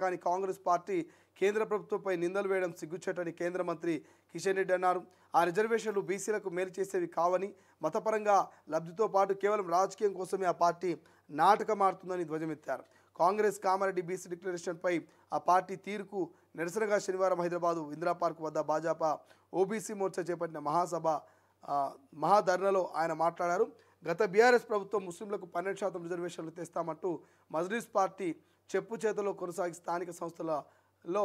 కానీ కాంగ్రెస్ పార్టీ కేంద్ర ప్రభుత్వంపై నిందలు వేయడం సిగ్గుచేటని కేంద్ర మంత్రి కిషన్ రెడ్డి అన్నారు. ఆ రిజర్వేషన్లు బీసీలకు మేలు చేసేవి కావని, మతపరంగా లబ్ధితో పాటు కేవలం రాజకీయం కోసమే ఆ పార్టీ నాటకమాడుతుందని ధ్వజమెత్తారు. కాంగ్రెస్ కామారెడ్డి బీసీ డిక్లరేషన్పై ఆ పార్టీ తీరుకు నిరసనగా శనివారం హైదరాబాదు ఇందిరా పార్క్ వద్ద భాజపా ఓబీసీ మోర్చా చేపట్టిన మహాధర్నాలో ఆయన మాట్లాడారు. గత బీఆర్ఎస్ ప్రభుత్వం ముస్లింలకు 12% రిజర్వేషన్లు తెస్తామంటూ మజ్లిస్ పార్టీ చెప్పు చేతలో కొనసాగి స్థానిక సంస్థలలో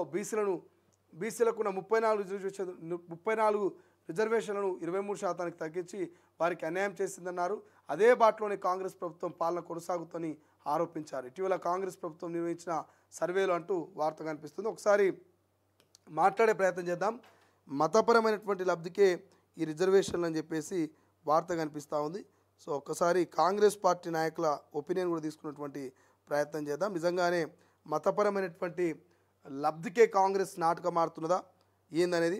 బీసీలకున్న 34 రిజర్వేషన్లను 23% తగ్గించి వారికి అన్యాయం చేసిందన్నారు. అదే బాటలోనే కాంగ్రెస్ ప్రభుత్వం పాలన కొనసాగుతుందని ఆరోపించారు. ఇటీవల కాంగ్రెస్ ప్రభుత్వం నిర్వహించిన సర్వేలు అంటూ వార్త కనిపిస్తుంది. ఒకసారి మాట్లాడే ప్రయత్నం చేద్దాం. మతపరమైనటువంటి లబ్ధికే ఈ రిజర్వేషన్లు అని చెప్పేసి వార్త కనిపిస్తూ ఉంది. సో ఒక్కసారి కాంగ్రెస్ పార్టీ నాయకుల ఒపీనియన్ కూడా తీసుకున్నటువంటి ప్రయత్నం చేద్దాం. నిజంగానే మతపరమైనటువంటి లబ్ధికే కాంగ్రెస్ నాటకం ఆడుతున్నదా ఏందనేది.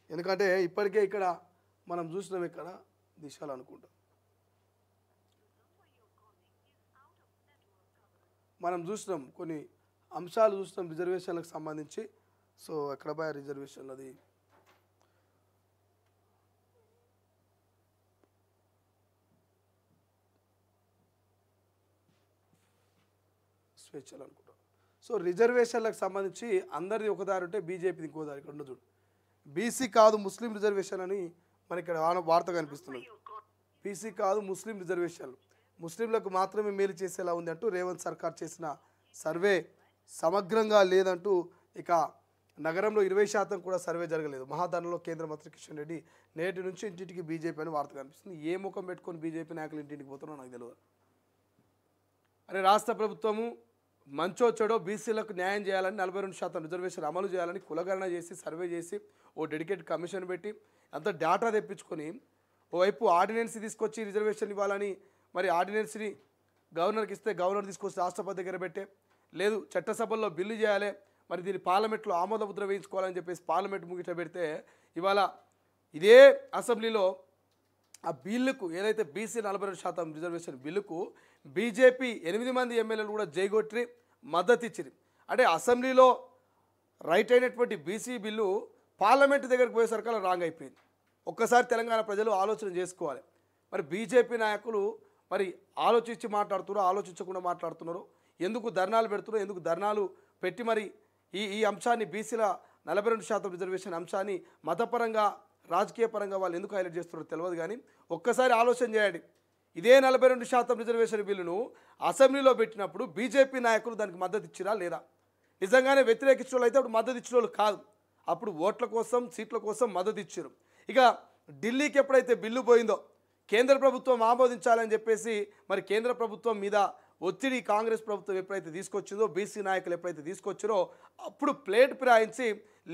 ఎందుకంటే ఇప్పటికే ఇక్కడ మనం చూసినాం, ఇక్కడ దిశలు అనుకుంటాం, మనం చూసినాం కొన్ని అంశాలు చూసినాం రిజర్వేషన్లకు సంబంధించి. సో ఎక్కడ పోయా రిజర్వేషన్లు, అది స్వేచ్ఛలు అనుకుంటాం. సో రిజర్వేషన్లకు సంబంధించి అందరిది ఒక దారి ఉంటే బీజేపీది ఇంకో దారి. ఇక్కడ చూడు, బీసీ కాదు ముస్లిం రిజర్వేషన్ అని మనకి ఇక్కడ వార్త కనిపిస్తున్నది. బీసీ కాదు ముస్లిం రిజర్వేషన్లు, ముస్లింలకు మాత్రమే మేలు చేసేలా ఉంది అంటూ రేవంత్ సర్కార్ చేసిన సర్వే సమగ్రంగా లేదంటూ, ఇక నగరంలో 20% కూడా సర్వే జరగలేదు. మహాధర్నాలో కేంద్ర మంత్రి కిషన్ రెడ్డి నేటి నుంచి ఇంటింటికి బీజేపీ అని వార్త కనిపిస్తుంది. ఏ ముఖం పెట్టుకొని బీజేపీ నాయకులు ఇంటింటికి పోతున్నారో నాకు తెలియదు. అరే రాష్ట్ర ప్రభుత్వము మంచో చెడో బీసీలకు న్యాయం చేయాలని 42% రిజర్వేషన్ అమలు చేయాలని కులగణన చేసి సర్వే చేసి ఓ డెడికేటెడ్ కమిషన్ పెట్టి అంత డేటా తెప్పించుకొని ఓవైపు ఆర్డినెన్స్ తీసుకొచ్చి రిజర్వేషన్ ఇవ్వాలని, మరి ఆర్డినెన్స్ని గవర్నర్కి ఇస్తే గవర్నర్ తీసుకొచ్చి రాష్ట్రపతి దగ్గర పెట్టే, లేదు చట్టసభల్లో బిల్లు చేయాలి, మరి దీన్ని పార్లమెంట్లో ఆమోద ముద్ర వేయించుకోవాలని చెప్పేసి పార్లమెంట్ ముగిట పెడితే, ఇవాళ ఇదే అసెంబ్లీలో ఆ బిల్లుకు ఏదైతే బీసీ 42% రిజర్వేషన్ బిల్లుకు బీజేపీ 8 మంది ఎమ్మెల్యేలు కూడా జైగొట్టి మద్దతు ఇచ్చింది. అంటే అసెంబ్లీలో రైట్ అయినటువంటి బీసీ బిల్లు పార్లమెంట్ దగ్గరికి పోయేసరికి రాంగ్ అయిపోయింది. ఒక్కసారి తెలంగాణ ప్రజలు ఆలోచన చేసుకోవాలి. మరి బీజేపీ నాయకులు మరి ఆలోచించి మాట్లాడుతున్నారు, ఆలోచించకుండా మాట్లాడుతున్నారు. ఎందుకు ధర్నాలు పెడుతున్నారు, ఎందుకు ధర్నాలు పెట్టి మరి ఈ అంశాన్ని బీసీల 42% రిజర్వేషన్ అంశాన్ని మతపరంగా రాజకీయ పరంగా వాళ్ళు ఎందుకు హైలైట్ చేస్తున్నారో తెలియదు. కానీ ఒక్కసారి ఆలోచన చేయండి. ఇదే 42% రిజర్వేషన్ బిల్లును అసెంబ్లీలో పెట్టినప్పుడు బీజేపీ నాయకులు దానికి మద్దతు ఇచ్చిరా లేదా? నిజంగానే వ్యతిరేకించిన వాళ్ళు అయితే అప్పుడు మద్దతు ఇచ్చిన వాళ్ళు కాదు, అప్పుడు ఓట్ల కోసం సీట్ల కోసం మద్దతు ఇచ్చారు. ఇక ఢిల్లీకి ఎప్పుడైతే బిల్లు పోయిందో కేంద్ర ప్రభుత్వం ఆమోదించాలని చెప్పేసి మరి కేంద్ర ప్రభుత్వం మీద ఒత్తిడి కాంగ్రెస్ ప్రభుత్వం ఎప్పుడైతే తీసుకొచ్చిందో, బీసీ నాయకులు ఎప్పుడైతే తీసుకొచ్చారో అప్పుడు ప్లేట్ ఫిరాయించి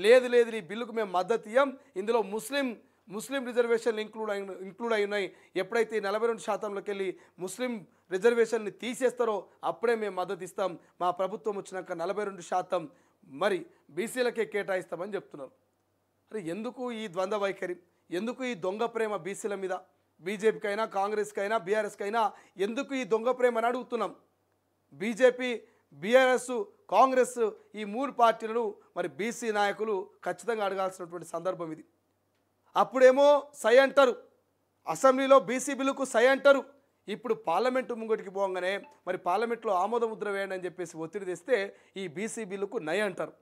లేదు ఈ బిల్లుకు మేము మద్దతు ఇయ్యం, ఇందులో ముస్లిం రిజర్వేషన్లు ఇంక్లూడ్ అయి ఉన్నాయి, ఎప్పుడైతే 42%లోకి వెళ్ళి ముస్లిం రిజర్వేషన్ని తీసేస్తారో అప్పుడే మేము మద్దతు ఇస్తాం, మా ప్రభుత్వం వచ్చినాక 42% మరి బీసీలకే కేటాయిస్తామని చెప్తున్నారు. అరే ఎందుకు ఈ ద్వంద్వ వైఖరి, ఎందుకు ఈ దొంగ ప్రేమ బీసీల మీద? బీజేపీకైనా కాంగ్రెస్కైనా బీఆర్ఎస్కైనా ఎందుకు ఈ దొంగ ప్రేమ అని అడుగుతున్నాం. బీజేపీ బీఆర్ఎస్ కాంగ్రెస్ ఈ 3 పార్టీలను మరి బీసీ నాయకులు ఖచ్చితంగా అడగాల్సినటువంటి సందర్భం ఇది. అప్పుడేమో సై అంటారు, అసెంబ్లీలో బీసీ బిల్లుకు సై అంటారు, ఇప్పుడు పార్లమెంటు ముంగటికి పోగానే మరి పార్లమెంట్లో ఆమోద ముద్ర వేయండి అని చెప్పేసి ఒత్తిడి తెస్తే ఈ బీసీ బిల్లుకు నై అంటారు.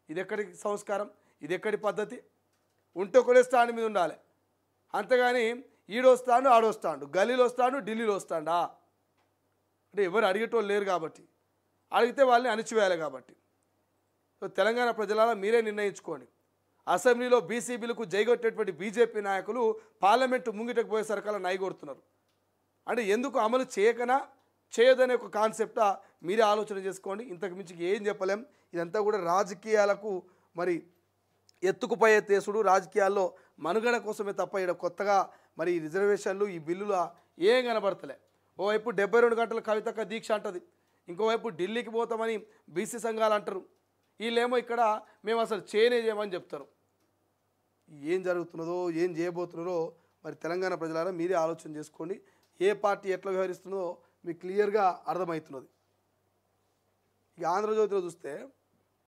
ఇది ఎక్కడి సంస్కారం, ఇది ఎక్కడి పద్ధతి? ఉంటే ఒకటే స్టాండ్ మీద ఉండాలి, అంతేగాని ఈడొస్తాడు ఆడొస్తాడు, గల్లీలో వస్తాడు ఢిల్లీలో వస్తాడా అంటే ఎవరు అడిగేటోళ్ళు లేరు కాబట్టి, అడిగితే వాళ్ళని అణిచివేయాలి కాబట్టి. సో తెలంగాణ ప్రజలారా మీరే నిర్ణయించుకోండి. అసెంబ్లీలో బీసీ బిల్లుకు జైగొట్టేటువంటి బీజేపీ నాయకులు పార్లమెంటు ముంగిటకు పోయేసరికల్లా నైగొడుతున్నారు. అంటే ఎందుకు అమలు చేయదనే ఒక కాన్సెప్టా మీరే ఆలోచన చేసుకోండి. ఇంతకు మించి ఏం చెప్పలేం. ఇదంతా కూడా రాజకీయాలకు మరి ఎత్తుకుపై ఎత్తేసుడు, రాజకీయాల్లో మనుగడ కోసమే తప్ప ఇక్కడ కొత్తగా మరి ఈ రిజర్వేషన్లు ఈ బిల్లులు ఏం కనబడతలే. ఓవైపు 72 గంటల కవితక్క దీక్ష అంటది, ఇంకోవైపు ఢిల్లీకి పోతామని బీసీ సంఘాలు అంటారు, వీళ్ళేమో ఇక్కడ మేము అసలు చేయమని చెప్తారు. ఏం జరుగుతున్నదో ఏం చేయబోతున్నారో మరి తెలంగాణ ప్రజలారా మీరే ఆలోచన చేసుకోండి. ఏ పార్టీ ఎట్లా వ్యవహరిస్తుందో మీకు క్లియర్గా అర్థమవుతున్నది. ఇక ఆంధ్రజ్యోతిలో చూస్తే